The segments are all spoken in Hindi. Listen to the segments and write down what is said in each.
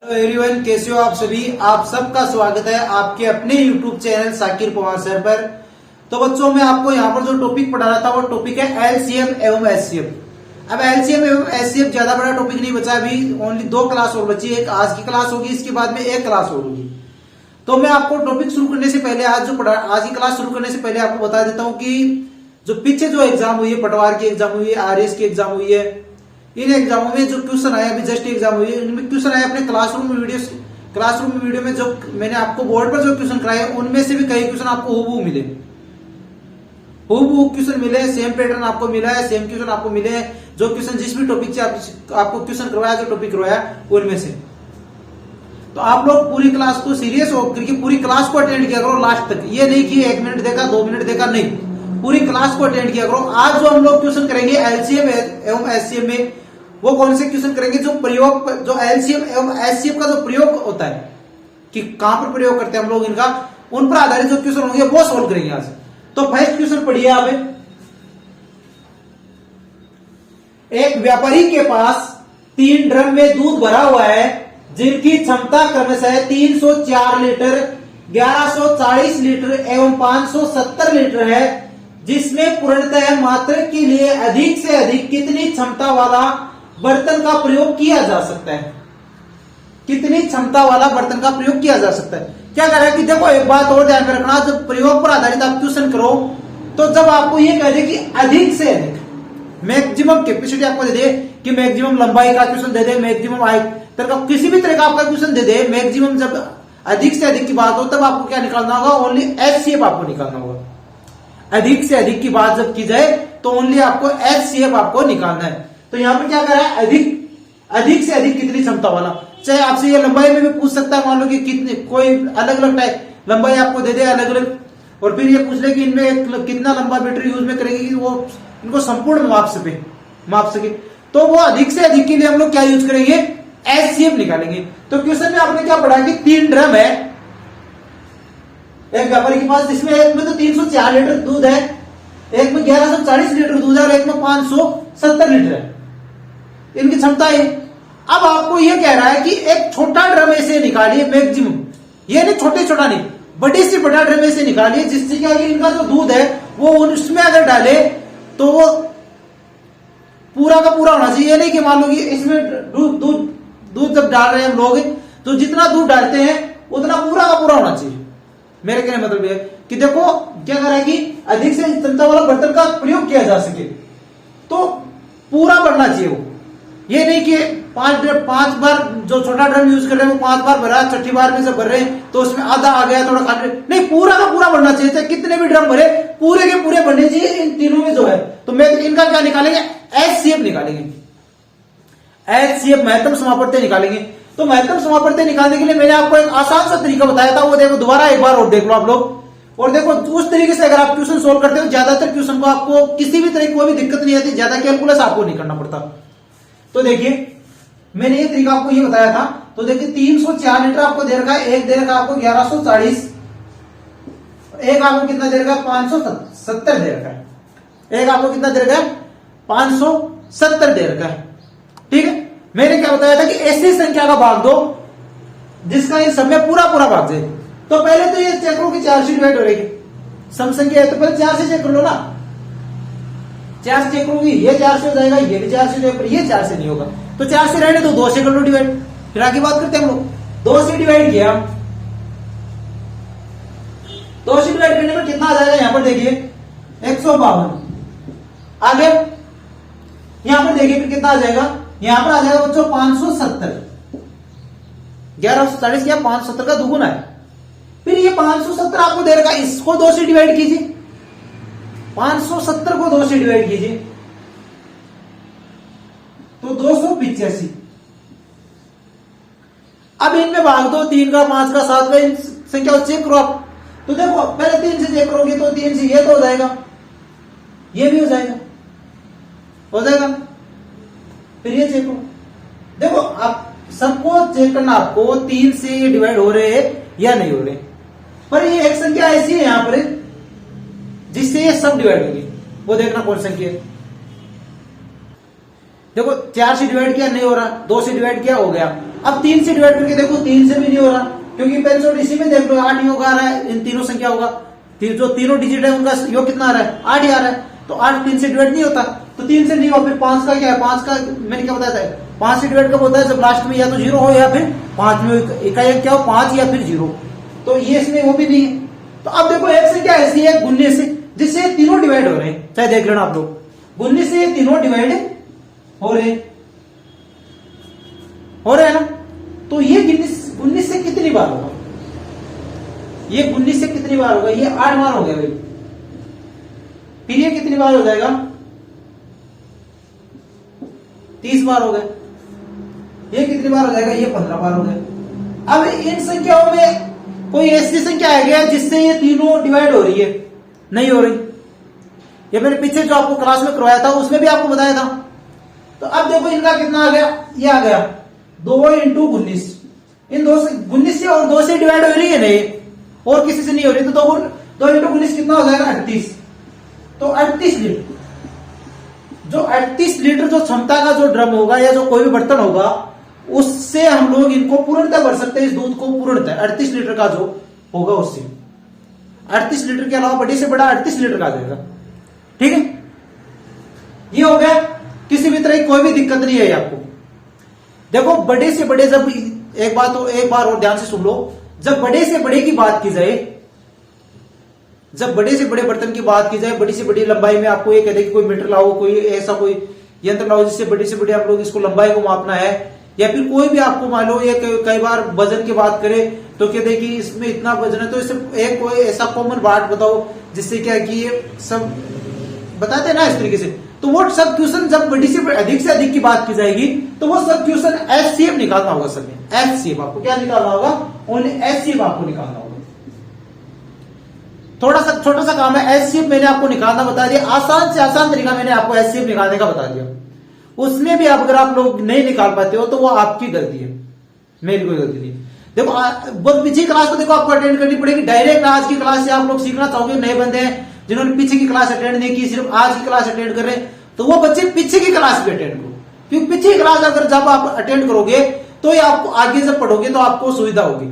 हेलो एवरीवन, कैसे हो आप सभी। आप सबका स्वागत है आपके अपने YouTube channel Sakir Pawar sir पर। तो बच्चों, मैं आपको यहाँ पर जो टॉपिक पढ़ा रहा था वो टॉपिक है एलसीएम एवं एचसीएफ। अब एलसीएम एवं एचसीएफ ज्यादा बड़ा टॉपिक नहीं बचा, अभी ओनली 2 क्लास और बची है। एक आज की क्लास होगी, इसके बाद में एक क्लास और होगी। तो मैं आपको टॉपिक शुरू करने से पहले आज की क्लास शुरू करने से पहले आपको बता देता हूँ कि जो पीछे जो एग्जाम हुई है, पटवार की एग्जाम हुई है, आरएस की एग्जाम हुई है, इन एग्जामों में जो क्वेश्चन आया, अभी जस्ट एग्जाम हुई है, इनमें क्वेश्चन आया अपने क्लासरूम वीडियो में जो मैंने आपको बोर्ड पर जो क्वेश्चन कराए उनमें से भी कई क्वेश्चन आपको हूबहू मिले, हूबहू क्वेश्चन मिले, सेम पैटर्न आपको मिला है, सेम क्वेश्चन आपको मिले हैं। जो क्वेश्चन जिस भी टॉपिक से आपको क्वेश्चन करवाया, जो टॉपिक करवाया उनमें से। तो आप लोग पूरी क्लास को सीरियस होकर के पूरी क्लास को अटेंड किया करो लास्ट तक। ये नहीं कि 1 मिनट देखा, 2 मिनट देखा, नहीं, पूरी क्लास को अटेंड किया करो। आज जो हम लोग क्वेश्चन करेंगे एलसीएम एवं एचसीएफ में, वो कौन से क्वेश्चन करेंगे जो प्रयोग, जो एलसीएम एवं एचसीएफ का जो प्रयोग होता है कि कहां पर प्रयोग करते हैं हम लोग इनका, उन पर आधारित जो क्वेश्चन होंगे वो सॉल्व करेंगे आज। तो फर्स्ट क्वेश्चन पढ़िए आप। एक व्यापारी के पास 3 ड्रम में दूध भरा हुआ है जिनकी क्षमता क्रमशः 304 लीटर, 1140 लीटर एवं 570 लीटर है, जिसमें पूर्णतः मात्रक के लिए अधिक से अधिक कितनी क्षमता वाला बर्तन का प्रयोग किया जा सकता है। कितनी क्षमता वाला बर्तन का प्रयोग किया जा सकता है। क्या कह रहा है कि देखो, एक बात और ध्यान में रखना, जब प्रयोग पर आधारित आप क्वेश्चन करो तो जब आपको ये कह दे कि अधिक से अधिक, मैक्सिमम कैपेसिटी आपको दे दे कि मैक्सिमम लंबाई का क्वेश्चन दे दे, मैक्सिमम हाइट का किसी भी तरह का आपका क्वेश्चन दे दे, मैक्सिमम जब अधिक से अधिक की बात हो तब आपको क्या निकालना होगा, ओनली एचसीएफ आपको निकालना होगा। अधिक से अधिक की बात जब की जाए तो ओनली आपको एचसीएफ आपको निकालना है। तो यहां पर क्या कर रहा है, अधिक से अधिक कितनी क्षमता वाला। चाहे आपसे ये लंबाई में भी पूछ सकता है, मान लो कि कितने, कोई अलग अलग टाइप लंबाई आपको दे दे अलग अलग, और फिर ये पूछ ले कि इनमें कितना लंबा बैटरी यूज में करेगी कि वो इनको संपूर्ण माप सके। तो वो अधिक से अधिक के लिए हम लोग क्या यूज करेंगे, एचसीएफ निकालेंगे। तो क्वेश्चन में आपने क्या पढ़ा कि 3 ड्रम है एक व्यापारी के पास, जिसमें एक में तो 304 लीटर दूध है, एक में 1140 लीटर दूध है और एक में 570 लीटर है, इनकी क्षमता है। अब आपको यह कह रहा है कि एक छोटा ड्रम ऐसे निकालिए, मैक्सिमम, ये नहीं छोटा नहीं, बड़ी से बड़ा ड्रम ऐसे निकालिए जिससे क्या इनका जो दूध है वो उसमें अगर डाले तो वो पूरा का पूरा होना चाहिए। ये नहीं कि मान लो कि इसमें दूध जब डाल रहे हैं हम लोग तो जितना दूध डालते हैं उतना पूरा का पूरा होना चाहिए। मेरे कहने मतलब ये कि देखो क्या कर रहा है कि अधिक से क्षमता वाला बर्तन का प्रयोग किया जा सके तो पूरा बढ़ना चाहिए वो। ये नहीं कि 5 बार जो छोटा ड्रम यूज कर रहे हैं वो 5 बार भरा, छठी बार में जब भर रहे हैं तो उसमें आधा आ गया, थोड़ा खाली नहीं, पूरा का पूरा बढ़ना चाहिए। चाहे कितने भी ड्रम भरे पूरे के पूरे बढ़ने चाहिए इन तीनों में जो है। तो मैं इनका क्या निकालेंगे, एचसीएफ निकालेंगे, एचसीएफ महत्तम समापवर्ती निकालेंगे। तो महत्तम समापवर्ती निकालने के लिए मैंने आपको एक आसान सा तरीका बताया था, वो देखो दोबारा एक बार और देख लो आप लोग। और देखो उस तरीके से अगर आप क्वेश्चन सोल्व करते हो, ज्यादातर क्वेश्चन को आपको किसी भी तरह की कोई भी दिक्कत नहीं आती, ज्यादा कैलकुलस आपको नहीं करना पड़ता। तो देखिए मैंने ये तरीका आपको ये बताया था। तो देखिए 304 लीटर आपको दे रखा है, एक दे रखा है आपको 1140, एक आपको कितना दे रखा है 570 दे रखा है, एक आपको कितना दे रखा है 570 दे रखा है। ठीक है, मैंने क्या बताया था कि ऐसी संख्या का भाग दो जिसका इन सब में पूरा पूरा भाग जाए। तो पहले तो ये चेक करो कि 4 से डिवाइड हो रही है, सम संख्या है तो पहले 4 से चेक कर लो ना, 4 से चेक करोगी, ये 4 से हो जाएगा, ये भी 4 से हो जाएगा, ये 4 से नहीं होगा तो 4 से रहने दो, 2 से कर लो डिवाइड। फिर आगे बात करते हैं हम लोग। 2 से डिवाइड किया, 2 से डिवाइड करने पर कितना आ जाएगा, यहां पर देखिए 152। आगे यहां पर देखिए फिर कितना आ जाएगा, यहां पर आ जाएगा बच्चों 570। 1140 क्या 570 का दुगुना है। फिर ये 570 आपको दे रखा, इसको 2 से डिवाइड कीजिए, 570 को 2 से डिवाइड कीजिए तो 285। अब इनमें भाग दो, 3 का 5 का 7 का, इन संख्या को चेक करो आप। तो देखो पहले 3 से चेक करोगे तो 3 से ये तो हो जाएगा, ये भी हो जाएगा, फिर ये चेक करो। देखो आप सबको चेक करना, आपको 3 से ये डिवाइड हो रहे हैं या नहीं हो रहे, पर ये एक संख्या ऐसी है यहां पर जिससे ये सब डिवाइड होंगे, वो देखना कौन संख्या है। देखो 4 से डिवाइड किया नहीं हो रहा, 2 से डिवाइड किया हो गया, अब 3 से डिवाइड करके देखो, 3 से भी नहीं हो रहा, क्योंकि पहले तो इसी में देख लो 8 योग आ रहा है, इन तीनों संख्या होगा, जो तीनों डिजिट है उनका योग कितना आ रहा है, 8 ही आ रहा है। तो 8 3 से डिवाइड नहीं होता, तो 3 से नहीं हुआ, फिर 5 का क्या है, 5 का मैंने क्या बताया था, 5 से डिवाइड कब होता है, जब लास्ट में या तो 0 हो या फिर 5 में इकाई क्या हो, 5 या फिर 0। तो ये इसमें वो भी नहीं है। तो अब देखो एक संख्या ऐसी है 19 से, जिससे तीनों डिवाइड हो रहे हैं, चाहे देख लेना आप लोग, 19 से ये तीनों डिवाइड हो रहे हैं ना। तो ये 19 से कितनी बार होगा, ये 19 से कितनी बार होगा, ये 8 बार हो गया भाई। फिर ये कितनी बार हो जाएगा, 30 बार हो गए। ये कितनी बार हो जाएगा, ये 15 बार हो गए। अब इन संख्याओं में कोई ऐसी संख्या है क्या जिससे ये तीनों डिवाइड हो रही है, नहीं हो रही। ये मैंने पीछे जो आपको क्लास में करवाया था उसमें भी आपको बताया था। तो अब देखो इनका कितना आ गया, ये आ गया 2 इंटू 19, इन 19 से और 2 से डिवाइड हो रही है नहीं, और किसी से नहीं हो रही। तो 2 इंटू 19 कितना हो जाएगा, 38। तो 38 लीटर, जो 38 लीटर जो क्षमता का जो ड्रम होगा या जो कोई भी बर्तन होगा, उससे हम लोग इनको पूर्णतः भर सकते हैं, इस दूध को पूर्णतः 38 लीटर का जो होगा उससे। 38 लीटर के अलावा बड़े से बड़ा 38 लीटर का आ जाएगा। ठीक है, ये हो गया, किसी भी तरह की कोई भी दिक्कत नहीं है आपको। देखो बड़े से बड़े, जब एक बार और ध्यान से सुन लो, जब बड़े से बड़े की बात की जाए, जब बड़े से बड़े बर्तन की बात की जाए, बड़ी से बड़ी लंबाई में आपको ये कहते हैं कि कोई मीटर लाओ, कोई ऐसा कोई यंत्र लाओ जिससे बड़ी से बड़ी आप लोग इसको लंबाई को मापना है, या फिर कोई भी आपको मान लो ये कई बार वजन की बात करें तो कहते हैं कि इसमें इतना वजन है, तो इससे एक कोई ऐसा कॉमन बात बताओ जिससे क्या कि ये सब बताते हैं ना इस तरीके से। तो वो सब क्वेश्चन जब बड़ी से अधिक की बात की जाएगी तो वो सब क्वेश्चन एचसीएफ निकालना होगा सर में। एचसीएफ आपको क्या निकालना होगा, ओनली एचसीएफ आपको निकालना होगा। थोड़ा सा छोटा सा काम है, एचसीएफ मैंने आपको निकालना बता दिया, आसान से आसान तरीका मैंने आपको एचसीएफ निकालने का बता दिया। उसमें भी अगर आप लोग नहीं निकाल पाते हो तो वो आपकी गलती है, मेरी कोई गलती नहीं। देखो बहुत पीछे क्लास को देखो आपको अटेंड करनी पड़ेगी। डायरेक्ट आज की क्लास से आप लोग सीखना चाहोगे, नए बंदे हैं जिन्होंने पीछे की क्लास अटेंड नहीं की, सिर्फ आज की क्लास अटेंड कर रहे हैं, तो वो बच्चे पीछे की क्लास भी अटेंड करो, क्योंकि पीछे की क्लास अगर जब आप अटेंड करोगे तो ये आपको आगे जब पढ़ोगे तो आपको सुविधा होगी।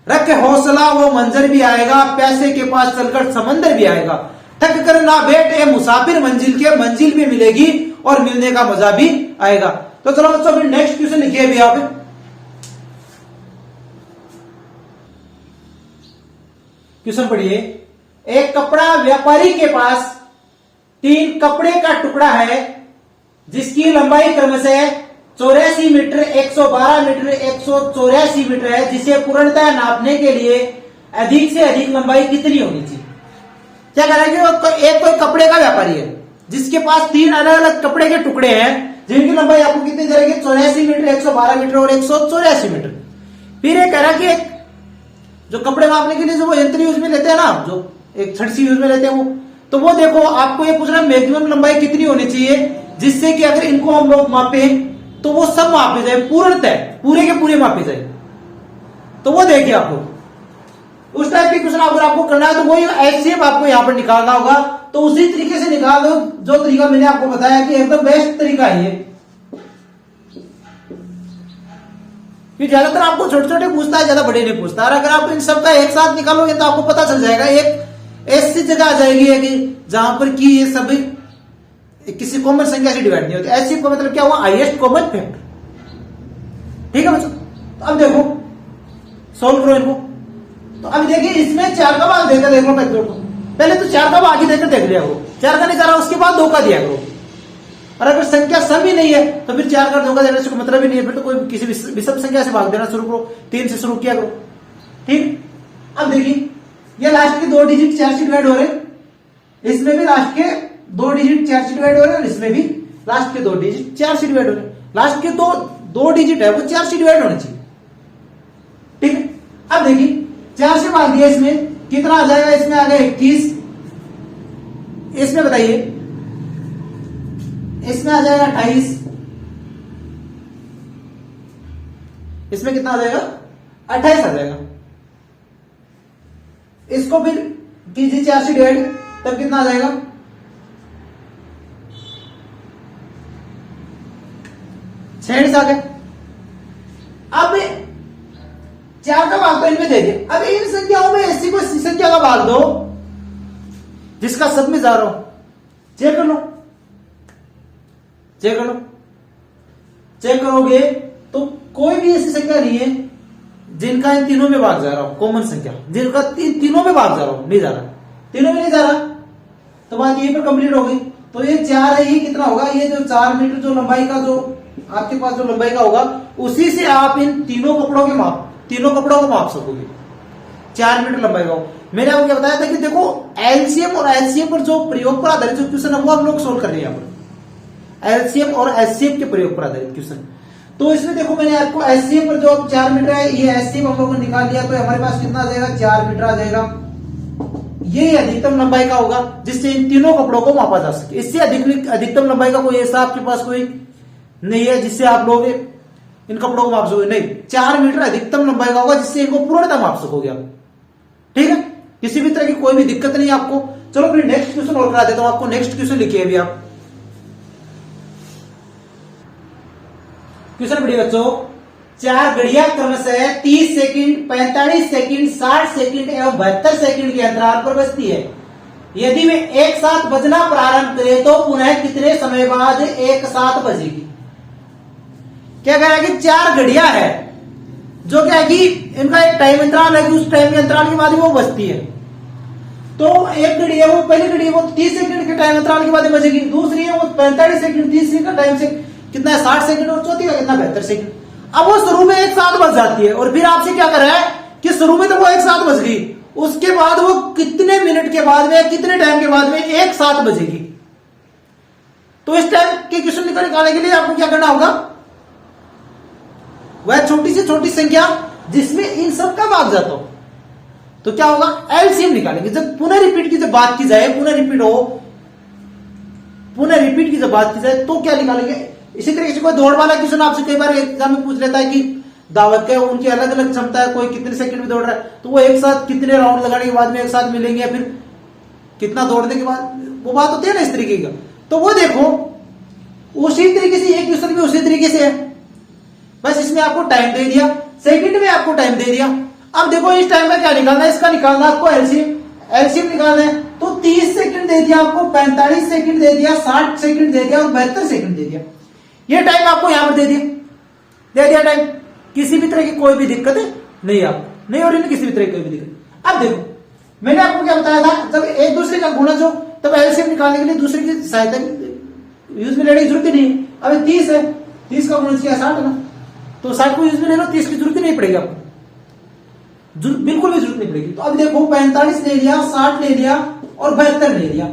रख हौसला वो मंजर भी आएगा, पैसे के पास चलकर समंदर भी आएगा, थक कर ना बैठ ए मुसाफिर मंजिल के, मंजिल भी मिलेगी और मिलने का मजा भी आएगा। तो चलो बच्चों फिर नेक्स्ट क्वेश्चन लिखिए अभी आप। क्वेश्चन पढ़िए, एक कपड़ा व्यापारी के पास 3 कपड़े का टुकड़ा है जिसकी लंबाई क्रमशः 84 मीटर, 112 मीटर, 184 मीटर है, जिसे पूर्णतः नापने के लिए अधिक से अधिक लंबाई कितनी होनी चाहिए। क्या कह रहा है कि एक कोई कपड़े का व्यापारी है जिसके पास 3 अलग अलग कपड़े के टुकड़े हैं जिनकी लंबाई आपको कितनी जाएगी, 84 मीटर, 112 मीटर और 184 मीटर। फिर ये कह रहा है कि जो कपड़े मापने के लिए जो वो यंत्र यूज में लेते हैं ना, जो एक छड़ सी यूज में लेते हैं वो, तो वो देखो आपको ये पूछ रहा है मैक्सिमम लंबाई कितनी होनी चाहिए जिससे कि अगर इनको हम लोग मापे तो वो सब मापे जाए, पूर्णतः पूरे के पूरे मापे जाए। तो वो देखिए आपको उस टाइप की क्वेश्चन अगर आपको करना है तो वही एचसीएफ आपको यहाँ पर निकालना होगा। तो उसी तरीके से निकाल दो जो तरीका मैंने आपको बताया कि एकदम बेस्ट तरीका है ये। ज्यादातर आपको छोटे छोटे पूछता है, ज्यादा बड़े नहीं पूछता। और अगर आप इन सबका एक साथ निकालोगे तो आपको पता चल जाएगा, एक ऐसी जगह आ जाएगी है कि जहां पर कि ये सब किसी कॉमन संख्या से डिवाइड नहीं होती। ऐसी को मतलब क्या हुआ, हाईएस्ट कॉमन फैक्टर। ठीक है बच्चों, तो अब देखो सोल्व करो इनको। तो अब देखिए इसमें 4 का भाग देकर देख लो पहले तो 4 का भाग ही देकर देख लिया करो, 4 का नहीं जा रहा उसके बाद 2 का दिया करो। और अगर संख्या सम ही नहीं है तो फिर 4 का 2 का देने से कोई मतलब ही नहीं है, फिर तो कोई किसी विषम संख्या से भाग देना शुरू करो, 3 से शुरू किया करो। ठीक, अब देखिए ये लास्ट के 2 डिजिट 4 से डिवाइड हो रहे, इसमें भी लास्ट के 2 डिजिट 4 से डिवाइड हो रहे हैं, इसमें भी लास्ट के 2 डिजिट 4 से डिवाइड हो रहे हैं। लास्ट के दो डिजिट है वो 4 से डिवाइड होने चाहिए। ठीक है, अब देखिए 4 से भाग दिया, इसमें कितना आ जाएगा, इसमें आ गया 21, इसमें बताइए इसमें आ जाएगा 28, इसमें कितना आ जाएगा 28 आ जाएगा। इसको फिर कीजिए 4 से डिवाइड, तब कितना आ जाएगा 46 आ गया। अब 4 का भाग तो इनमें दे दिया। अब इन संख्याओं में ऐसी कोई संख्या का भाग दो जिसका सब में जा रहा हूं, चेक कर लो, चेक कर लो। चेक करोगे तो कोई भी ऐसी संख्या नहीं है जिनका इन तीनों में भाग जा रहा हूं, कॉमन संख्या जिनका तीनों में भाग जा रहा हूं, नहीं जा रहा, तीनों में नहीं जा रहा, तो बात यहीं पर कंप्लीट हो गई। तो ये 4 है, ये कितना होगा, ये जो 4 मीटर जो लंबाई का जो आपके पास जो लंबाई का होगा उसी से आप इन तीनों कपड़ों को माप सकोगे। 4 मीटर लंबाई का मैंने आपको क्या बताया था कि देखो एलसीएम और एचसीएफ पर जो प्रयोग पर आधारित जो क्वेश्चन है वो आप लोग सोल्व कर रहे हैं। यहाँ पर एलसीएम और एचसीएफ के प्रयोग पर आधारित क्वेश्चन। तो इसमें देखो मैंने आपको एचसीएफ पर जो 4 मीटर है, ये एचसीएफ हम लोगों ने निकाल लिया, तो हमारे पास कितना आ जाएगा, 4 मीटर आ जाएगा। ये अधिकतम लंबाई का होगा जिससे इन तीनों कपड़ों को मापा जा सके। इससे अधिकतम लंबाई का कोई ऐसा आपके पास कोई नहीं है जिससे आप लोग इन कपड़ों को माप सकोगे, नहीं। 4 मीटर अधिकतम लंबाई का होगा जिससे इनको पूर्णतः माप सकोगे आप, ठीक है। किसी भी तरह की कोई भी दिक्कत नहीं आपको। चलो फिर नेक्स्ट क्वेश्चन और करा देता हूं आपको। नेक्स्ट क्वेश्चन लिखिए अभी आप। क्वेश्चन पढ़िए बच्चों। 4 घड़ियां क्रमशः 30 सेकंड, 45 सेकंड, 60 सेकंड एवं 72 सेकंड के अंतराल पर बजती है। यदि वे एक साथ बजना प्रारंभ करें तो पुनः कितने समय बाद एक साथ बजेगी। क्या कह रहा है कि 4 घड़ियां है जो क्या है कि इनका एक टाइम अंतराल है कि उस टाइम के अंतराल के बाद ही वो बजती है। तो एक घड़ी है वो, पहली घड़ी है वो 30 सेकंड के टाइम अंतराल के बाद बजेगी, दूसरी है वो 45 सेकंड, तीसरी का टाइम से कितना है 60 सेकंड और चौथी का कितना 72 सेकंड। अब वो शुरू में एक साथ बज जाती है और फिर आपसे क्या कर रहा है कि शुरू में तो वो एक साथ बज गई, उसके बाद वो कितने मिनट के बाद में, कितने टाइम के बाद में एक साथ बजेगी। तो इस टाइम के क्वेश्चन निकालने के लिए आपको क्या करना होगा, वह छोटी से छोटी संख्या जिसमें इन सब का भाग जाता हो, तो क्या होगा एलसीएम निकालेंगे। जब पुनः रिपीट की जब बात की जाए, पुनः रिपीट की जब बात की जाए तो क्या निकालेंगे। इसी तरीके से कोई दौड़ वाला क्वेश्चन आपसे कई बार एग्जाम में पूछ लेता है कि दावत के उनकी अलग अलग क्षमता है, कोई कितने सेकंड में दौड़ रहा है, तो वो एक साथ कितने राउंड लगाने के बाद में एक साथ मिलेंगे या फिर कितना दौड़ने के बाद, वो बात होती है ना इस तरीके का। तो वो देखो उसी तरीके से एक क्वेश्चन भी उसी तरीके से है, बस इसमें आपको टाइम दे दिया, सेकंड में आपको टाइम दे दिया। अब देखो इस टाइम का क्या निकालना है, इसका निकालना आपको एलसीएम निकालना है। तो 30 सेकंड दे दिया आपको, 45 सेकंड दे दिया, 60 सेकंड दे दिया और 72 सेकंड दे दिया। ये टाइम आपको यहां पर दे दिया टाइम। किसी भी तरह की कोई भी दिक्कत नहीं आपको, नहीं हो रही किसी भी तरह की कोई भी दिक्कत। अब देखो मैंने आपको क्या बताया था, जब एक दूसरे का गुणज हो तब एलसीएम निकालने के लिए दूसरे की सहायता यूज में लेने की जरूरत ही नहीं है। अब 30 है, 30 का गुणज किया 60 ना, तो 60 को यूज में ले लो, 30 की जरूरत ही नहीं पड़ेगी आपको, बिल्कुल भी जरूरत नहीं पड़ेगी। तो अब देखो 45 ले लिया, 60 ले लिया और 72 ले लिया,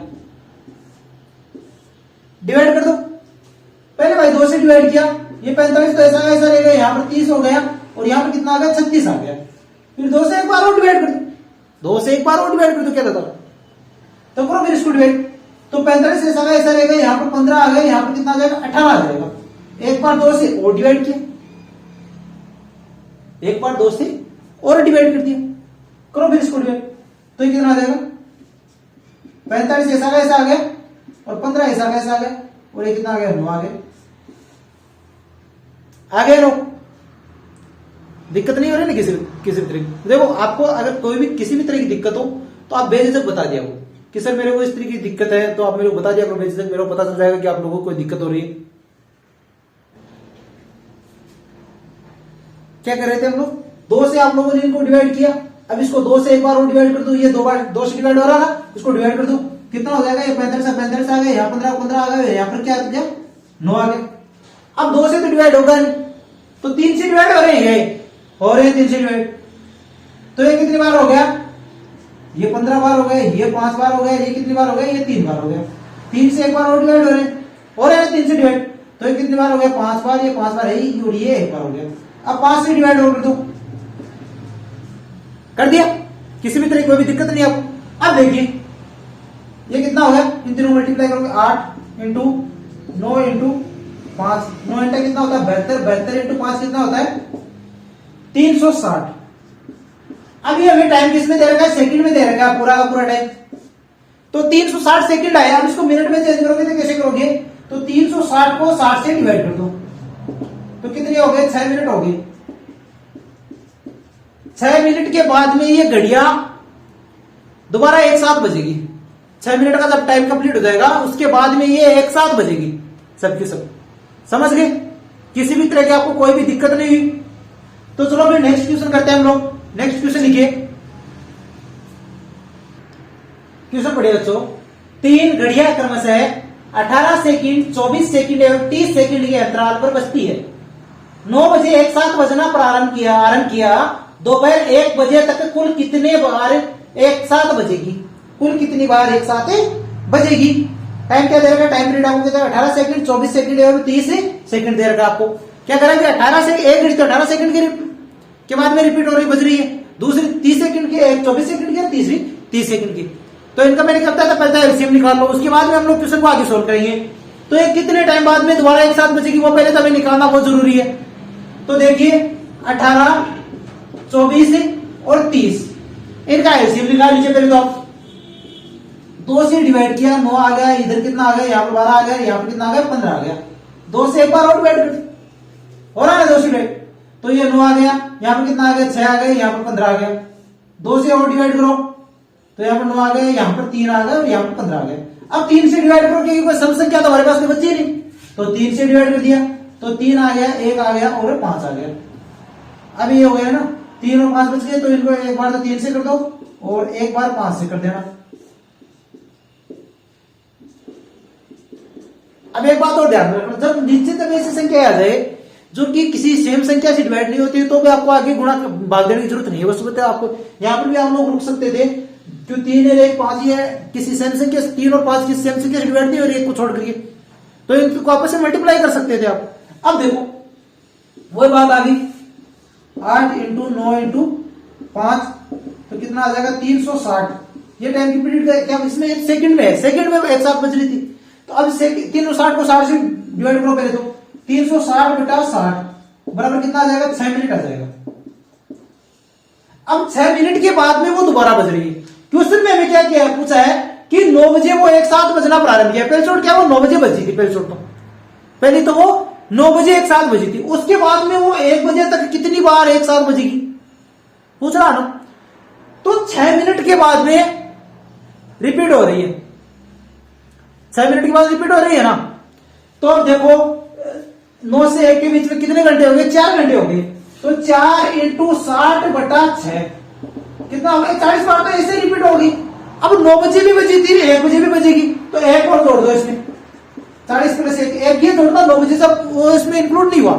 डिवाइड कर दो। पहले भाई 2 से डिवाइड किया, ये 45 तो ऐसा रहेगा, यहाँ पर 30 हो गया और यहाँ पर कितना आ गया 36 आ गया। फिर 2 से एक बार और डिवाइड कर दो, 2 से एक बार और डिवाइड कर दो, क्या रहता तो करो फिर इसको डिवाइड। तो 45 ऐसा रहेगा, यहाँ पर 15 आ गया, यहाँ पर कितना आ जाएगा 18 आ जाएगा। एक बार 2 से और डिवाइड किया, एक बार 2 से और डिवाइड कर दिया, करो फिर इसको डिवाइड। तो ये कितना आ जाएगा 45 ऐसा आ गया और 15 ऐसा आ गया और ये कितना आ गया 9 आ गया। आगे लो, दिक्कत नहीं हो रही ना किसी भी तरह की। देखो आपको अगर कोई भी किसी भी तरह की दिक्कत हो तो आप बेझिझक बता दिया हो कि सर मेरे को इस तरह की दिक्कत है, तो आप मेरे को बता दिया करो बेझिझक, मेरे को पता चल जाएगा कि आप लोगों को कोई दिक्कत हो रही है। क्या कर रहे थे हम लोग, 2 से आप लोगों ने इनको डिवाइड किया, अब इसको 2 से एक बार और डिवाइड कर दो, ये 2 बार 2 से डिवाइड हो रहा ना, इसको डिवाइड कर दो, कितना हो जाएगा, ये 45 आ गया, यहाँ 15 आ गया, यहाँ पर क्या आ गया 9 आ गया। अब 2 से तो डिवाइड होगा नहीं, तो 3 से डिवाइड हो रहे हैं, 3 से डिवाइड, तो ये कितनी बार हो गया, ये 15 बार हो गया, ये 5 बार हो गया, ये कितनी बार हो गया, ये 3 बार हो गया। 3 से एक बार और डिवाइड हो रहे हैं 3 से डिवाइड, तो ये कितनी बार हो गया 5 बार, ये 5 बार है, ये एक बार हो गया। अब 5 से डिवाइड और कर दो, कर दिया, किसी भी तरह की कोई भी दिक्कत नहीं आपको। अब देखिए ये कितना हो गया, इन तीनों मल्टीप्लाई करोगे 8 इंटू 9 इंटू 5, 9 इंटू कितना होता है 72, 72 इंटू 5 कितना होता है 360। अभी हमें टाइम किसमें दे रखा है, सेकंड में दे रखा है पूरा का पूरा टाइम, तो 360 सेकंड आया। अब इसको मिनट में चेंज करोगे तो कैसे करोगे, तो 360 को 60 से डिवाइड कर दो, तो कितने हो गए 6 मिनट हो गए, 6 मिनट के बाद में ये घड़ियां दोबारा एक साथ बजेगी। 6 मिनट का जब टाइम कंप्लीट हो जाएगा उसके बाद में ये एक साथ बजेगी सबकी सब। समझ गए? किसी भी तरह की आपको कोई भी दिक्कत नहीं हुई। तो चलो फिर नेक्स्ट क्वेश्चन करते हैं हम लोग। नेक्स्ट क्वेश्चन लिखिए। क्वेश्चन पढ़िए बच्चों। 3 घड़ियां क्रमशः 18 सेकंड, 24 सेकंड एवं 30 सेकंड के अंतराल पर बजती है। 9 बजे एक साथ बजना आरंभ किया। दोपहर 1 बजे तक कुल कितने बार एक साथ बजेगी? कुल कितनी बार एक साथ बजेगी? टाइम क्या दे रखा है? टाइम पीरियड आपको कहता है 18 सेकंड, 24 सेकंड एवं 30 सेकंड दे रखा आपको। क्या करेंगे? 18 से एक घड़ी तो 18 सेकंड के बाद में रिपीट हो रही बज रही है, दूसरी 30 सेकंड की, एक 24 सेकंड की, तीसरी 30 सेकंड की। तो इनका मैंने क्या था, पहले एलसीएम निकाल लो, उसके बाद में हम लोग क्वेश्चन को आगे सोल्व करेंगे। तो ये कितने टाइम बाद में दोबारा एक साथ बचेगी वो पहले तो हमें निकालना बहुत जरूरी है। तो देखिए 18, 24 और 30, इनका एलसीएम निकाल लीजिए पहले तो आप। 2 से डिवाइड किया, 9 आ गया, इधर कितना आ गया, यहाँ पर 12 आ गया, यहाँ पर कितना आ गया, 15 आ गया। 2 से एक बार और डिवाइड कर हो रहा है 2 से डिवाइड, तो ये 9 आ गया, यहाँ पर कितना आ गया, 6 आ गया, यहाँ पर 15 आ गया। 2 से और डिवाइड करो तो यहाँ पर 9 आ गया, यहाँ पर 3 आ गया और यहाँ पर 15 आ गया। अब 3 से डिवाइड करो क्योंकि कोई सम संख्या तो हमारे पास में बची नहीं, तो 3 से डिवाइड कर दिया तो 3 आ गया, 1 आ गया और 5 आ गया। अब ये हो गया ना, 3 और 5 बच गए, तो इनको एक बार तो 3 से कर दो और एक बार 5 से कर देना। अब एक बात और ध्यान रखना, जब निश्चित ऐसी संख्या आ जाए जो कि किसी सेम संख्या से डिवाइड नहीं होती है तो भी आपको आगे गुणा भाग देने की जरूरत नहीं है। बस बताए आपको यहाँ पर भी आप लोग रुक सकते थे, क्यों 3 और 1 5 ही है, किसी सेम संख्या 3 और 5 किसी सेम संख्या से डिवाइड नहीं हो रही है, एक को छोड़ करके, तो इनको आपस में मल्टीप्लाई कर सकते थे आप। अब देखो वही बात आ गई, 8 इंटू 9 इंटू 5 तो कितना आ जाएगा, 360। ये टाइम की पीरियड क्या इसमें एक सेकंड में है, सेकंड में एक साथ बज रही थी। तो अब 360 को 60 से डिवाइड करो पहले, तो 360 बटा 60 बराबर कितना आ जाएगा, 6 मिनट आ जाएगा। अब 6 मिनट के बाद में वो दोबारा बज रही है। क्वेश्चन में हमें क्या किया, पूछा है कि 9 बजे वो एक साथ बजना प्रारंभ किया। पहले चोट क्या वो 9 बजे बजी थी, पहले तो वो 9 बजे एक साथ बजी थी, उसके बाद में वो 1 बजे तक कितनी बार एक साथ बजेगी पूछ रहा ना। तो 6 मिनट के बाद में रिपीट हो रही है, 6 मिनट के बाद रिपीट हो रही है ना। तो अब देखो 9 से 1 के बीच में कितने घंटे हो गए, 4 घंटे हो गए। तो 4 इंटू 60 बटा 6 कितना हो गया, 40 बार तो ऐसे रिपीट होगी। अब 9 बजे भी बजी थी, 1 बजे भी बजेगी, तो 1 और जोड़ दो इसमें, 40 प्लस 1 ये जोड़ना, 9 बजे से वो इसमें इंक्लूड नहीं हुआ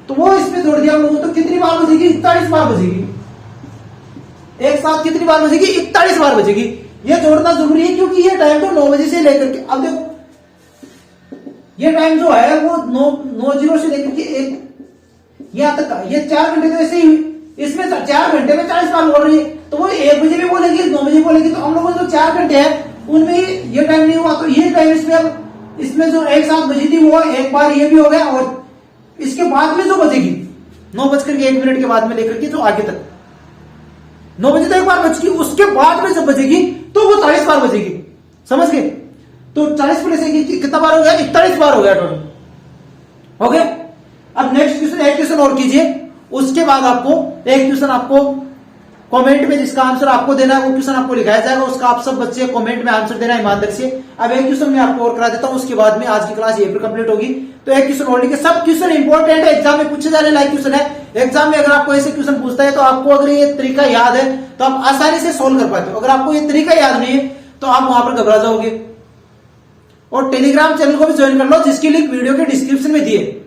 तो वो इसमें जोड़ दिया हम लोगों, तो कितनी बार बजेगी, 41 बार बजेगी। एक साथ कितनी बार बजेगी, 41 बार बजेगी। ये जोड़ना जरूरी है क्योंकि ये टाइम तो 9 बजे से लेकर के, अब देखो ये टाइम जो है वो 9:00 से लेकर के 1 यहां तक का, ये 4 घंटे तो ऐसे ही हुई, इसमें 4 घंटे में 40 बार बोल रही है, तो वो 1 बजे भी बोलेगी, 9 बजे बोलेगी। तो हम लोगों को जो 4 घंटे है उनमें ये टाइम नहीं हुआ, तो ये टाइम इसमें अब इसमें जो एक साथ बजी थी वो एक बार ये भी हो गया, और इसके बाद में जो बजेगी 9:01 के बाद में लेकर के जो आगे तक 9 बजे तो एक बार बचेगी, उसके बाद में जब बजेगी तो वो 40 बार बजेगी। समझ गए? तो 40 प्लस कितना बार हो गया, 41 बार हो गया टोटल। हो गया। अब नेक्स्ट क्वेश्चन, एक क्वेश्चन और कीजिए, उसके बाद आपको एक क्वेश्चन आपको कमेंट में जिसका आंसर आपको देना है वो क्वेश्चन आपको लिखाया जाएगा, उसका आप सब बच्चे कमेंट में आंसर देना ईमानदारी से। अब एक क्वेश्चन मैं आपको और करा देता हूं, उसके बाद में आज की क्लास यहीं पर कंप्लीट होगी। तो एक क्वेश्चन और लिखे, सब क्वेश्चन इंपॉर्टेंट है, एग्जाम में पूछे जाने लायक क्वेश्चन है। एग्जाम में अगर आपको ऐसे क्वेश्चन पूछता है तो आपको अगर ये तरीका याद है तो आप आसानी से सोल्व कर पाते हो। अगर आपको ये तरीका याद नहीं है तो आप वहां पर घबरा जाओगे। और टेलीग्राम चैनल को भी ज्वाइन कर लो, जिसकी लिंक वीडियो के डिस्क्रिप्शन में दिए।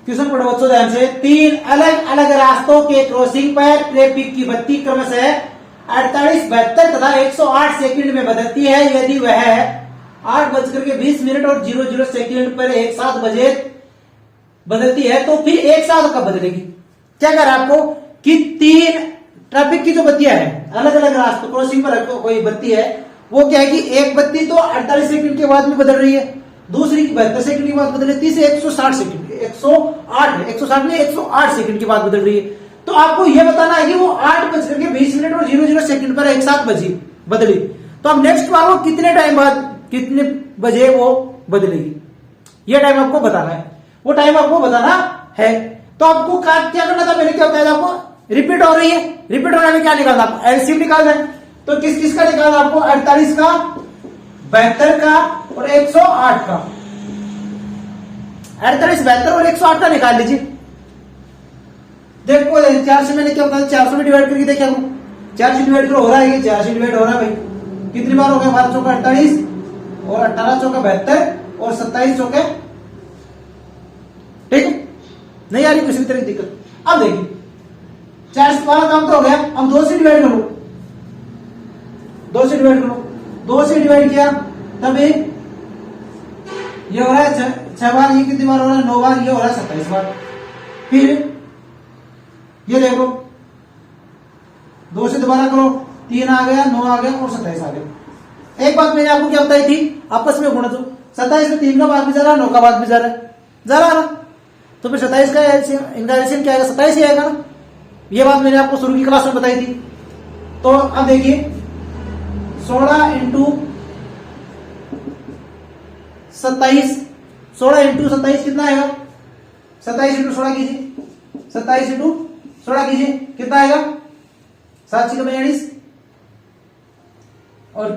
क्वेश्चन पढ़ो बच्चों ध्यान से। 3 अलग अलग रास्तों के क्रॉसिंग पर ट्रैफिक की बत्ती क्रमशः 48, 72 तथा 108 सेकंड में बदलती है। यदि वह 8:20 और 00 सेकंड पर एक साथ बदलती है तो फिर एक साथ कब बदलेगी? क्या कर आपको कि 3 ट्रैफिक की जो बत्तियां हैं अलग अलग रास्तों क्रॉसिंग पर कोई बत्ती है, वो क्या है कि एक बत्ती तो 48 सेकंड के बाद में बदल रही है, दूसरी 72 सेकंड के बाद बदल रही है, तीसरी 160 सेकंड 160 नहीं 108 सेकंड के बाद बदल रही है। तो आपको यह बताना है कि वो 8:20 और 00 सेकंड पर एक साथ बदली। तो अब नेक्स्ट बार वो कितने टाइम बाद कितने बजे वो बदलेगी, यह टाइम आपको बताना है, वो टाइम आपको बताना है। तो आपको क्या करना था, मैंने क्या बताया था आपको, रिपीट हो रही है, रिपीट होने में क्या निकालना, आपको एलसीएम निकालना है। तो किस किस का निकालना आपको, 48 का, 72 का और 108 का। 48, 72 और 108 का निकाल लीजिए। देखो 4 से मैंने क्या बताया, 400 में डिवाइड करके देखा 4 से डिवाइड करो, हो रहा है, 4 से डिवाइड हो रहा है भाई। कितनी बार हो गया, 12 चौका 48 और 18 चौका 72 और 27 चौके, ठीक है, नहीं आ रही किसी भी तरह की दिक्कत। अब देखिए 4 से 12 काम तो हो गया, अब 2 से डिवाइड करो, 2 से डिवाइड करो, 2 से डिवाइड किया तब ये हो रहा है 6 बार, ये कितनी बार हो रहा है, 9 बार, ये हो रहा है 27 बार। फिर ये देखो 2 से दोबारा करो, 3 आ गया, 9 आ गया और 27 आ गया। एक बात मैंने आपको क्या बताई थी, आपस में गुणा, तो 27 में 3 का भाग भी जा रहा है, 9 का भाग भी जा रहा है, तो फिर 27 का इनका एलसीएम क्या आएगा, 27 ही आएगा ना। ये बात मैंने आपको शुरू की क्लास में बताई थी। तो अब देखिए 16 इंटू 27, 16 इंटू 27 कितना आएगा, 27 इंटू 16 कीजिए, 27 इंटू 16 कीजिए, कितना आएगा, 7 6 42 और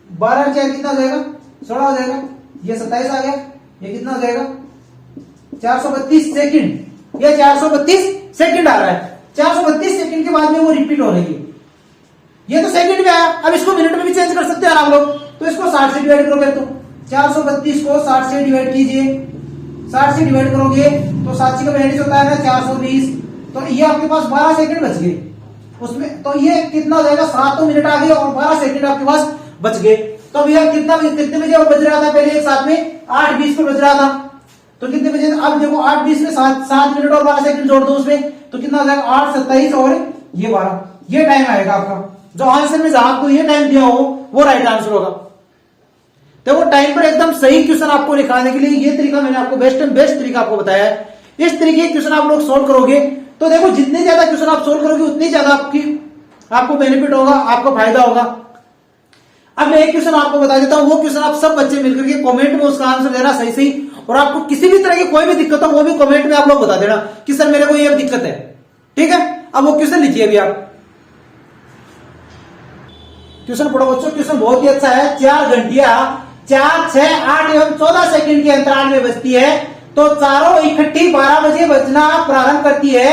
12 क्या कितना हो जाएगा, 16 हो जाएगा। ये 27 आ गया, ये कितना हो जाएगा, 432 सेकंड। ये 432 सेकंड आ रहा है, 432 सेकंड के बाद में वो रिपीट हो रही है। ये तो सेकंड में आया, अब इसको मिनट में भी चेंज कर सकते हैं आप लोग। तो इसको 60 से डिवाइड करोगे, तो 432 को 60 से डिवाइड कीजिए, 60 से डिवाइड करोगे तो 7 का 42 होता है ना, 420। तो ये आपके पास 12 सेकंड बच गए उसमें। तो ये कितना हो जाएगा, 7 मिनट आ गए और 12 सेकंड आपके पास बच गए। तो भैया कितने बजे वो बज रहा था, पहले एक साथ में 8:20 पे बज रहा था, तो कितने बजे, अब देखो 8:20 में 7 मिनट और 12 सेकंड जोड़ दो उसमें, तो कितना हो जाएगा, 8:27 और ये 12, ये टाइम आएगा आपका। जो आंसर में जहां आपको ये टाइम दिया हो वो राइट आंसर होगा। तो वो टाइम पर एकदम सही क्वेश्चन आपको निकालने के लिए ये तरीका मैंने आपको बेस्ट एंड बेस्ट तरीका आपको बताया है। इस तरीके के क्वेश्चन आप लोग सोल्व करोगे तो देखो जितने ज्यादा क्वेश्चन आप सोल्व करोगे उतनी ज्यादा आपको बेनिफिट होगा, आपको फायदा होगा। अब मैं एक क्वेश्चन आपको बता देता हूं, वो क्वेश्चन आप सब बच्चे मिलकर के कमेंट में उसका आंसर देना सही सही, और आपको किसी भी तरह की कोई भी दिक्कत हो वो भी कमेंट में आप लोग बता देना कि सर मेरे को ये दिक्कत है, ठीक है। अब वो क्वेश्चन लिखिए अभी आप, क्वेश्चन पढ़ो बच्चों। क्वेश्चन बहुत ही अच्छा है। 4 घंटिया 4, 6, 8 एवं 14 सेकंड के अंतराल में बजती है, तो चारों इकट्ठी 12 बजे बजना प्रारंभ करती है,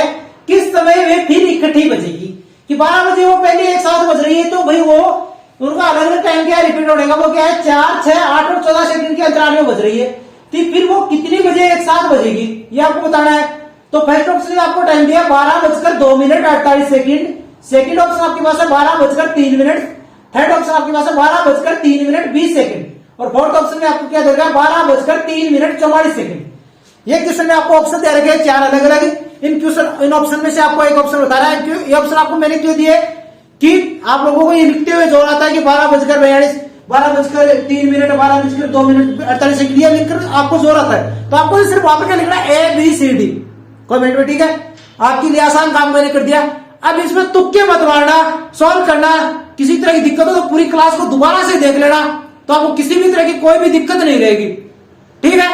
किस समय वे फिर इकट्ठी बजेगी। कि 12 बजे वो पहले एक साथ बज रही है, तो भाई वो उनका अलग अलग टाइम क्या रिपीट होने का, वो क्या है 4, 6, 8 और 14 सेकंड के अंतराल में बज रही है, तो फिर वो कितनी बजे एक साथ बजेगी ये आपको बताना है। तो फर्स्ट ऑप्शन में आपको टाइम दिया 12:02 सेकंड ऑप्शन आपके पास है 12:03, थर्ड ऑप्शन आपके पास है 12:03 और फोर्थ ऑप्शन में आपको क्या देगा 12:03 ये क्वेश्चन में आपको ऑप्शन दे रखे हैं 4 अलग अलग। इन ऑप्शन में से आपको एक ऑप्शन बता रहा है। क्यों ये ऑप्शन आपको मैंने क्यों दिए कि आप लोगों को ये लिखते हुए जोर आता है कि 12:42, 12:03, 12:02 ये लिखकर आपको जोर आता है। तो आपको सिर्फ वहां पर क्या लिखना है ABCD कमेंट में, ठीक है। आपके लिए आसान काम मैंने कर दिया। अब इसमें तुक्के मत मारना, सॉल्व करना। किसी तरह की दिक्कत हो तो पूरी क्लास को दोबारा से देख लेना, तो आपको किसी भी तरह की कोई भी दिक्कत नहीं रहेगी, ठीक है।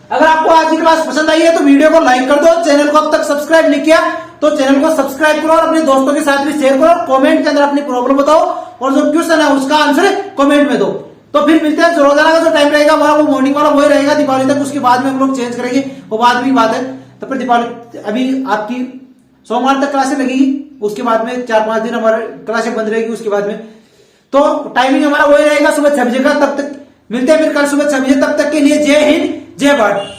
अगर आपको आज की क्लास पसंद आई है तो वीडियो को लाइक कर दो, चैनल को अब तक सब्सक्राइब नहीं किया तो चैनल को सब्सक्राइब करो और अपने दोस्तों के साथ भी शेयर करो। कमेंट के अंदर अपनी प्रॉब्लम बताओ और जो क्वेश्चन है उसका आंसर कमेंट में दो। तो फिर मिलते हैं। रोजाना का जो टाइम रहेगा हमारा वो मॉर्निंग वाला वही रहेगा दीपावली तक, उसके बाद में हम लोग चेंज करेंगे, वो बाद में बात है। तो फिर दीपावली अभी आपकी सोमवार तक क्लासें लगेगी, उसके बाद में 4-5 दिन हमारे क्लासें बंद रहेगी। उसके बाद में तो टाइमिंग हमारा वही रहेगा सुबह 6 बजे का। तब तक मिलते हैं फिर कल सुबह 6 बजे। तब तक के लिए जय हिंद, जय भारत।